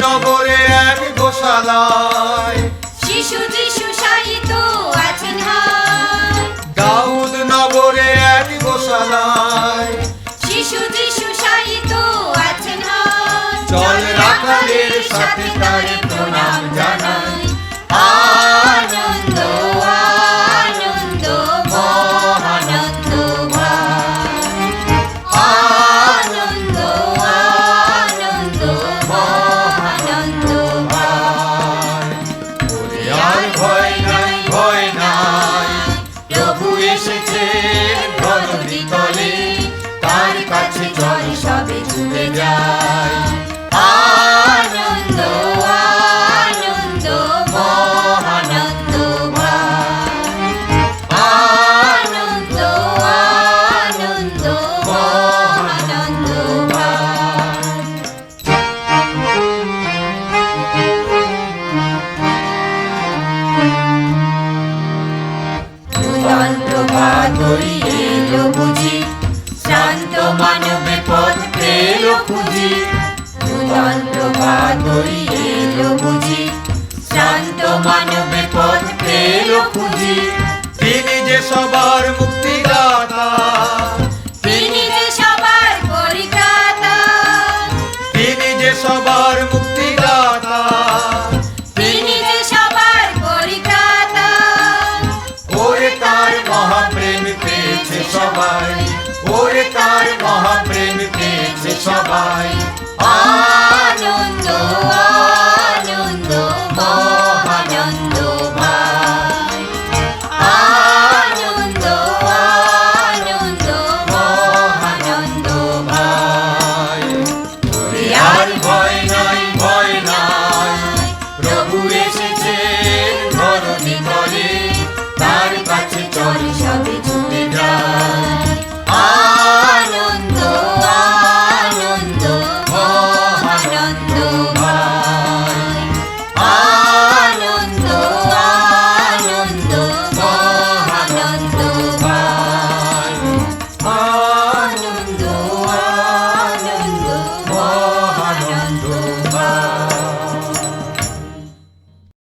নগরে এক গোশালায় শিশু যিশু শায়িত আছেন হায়। দাউদ নগরে এক গোশালায় শিশু যিশু শায়িত আছেন হায়। চল রাখালের সাথে তারে প্রণাম জানাই। আনন্দ আনন্দ মহানন্দ ভাই। আনন্দ আনন্দ মহানন্দ ভাই। ওরে আর ভয় নাই, ভয় নাই, প্রভু এসেছেন ধরণী তলে, তার কাছে চল সবে ছুটে যায়। আনন্দ আনন্দ মহানন্দ ভাই। আনন্দ আনন্দ মহানন্দ ভাই। নূতন প্রভাত গড়িয়ে এলো বুঝি, শ্রান্ত মানবে পথ পেল খুঁজি। নূতন প্রভাত গড়িয়ে এলো বুঝি, শ্রান্ত মানবে পথ পেল খুঁজি। তিনি যে সবার মুখ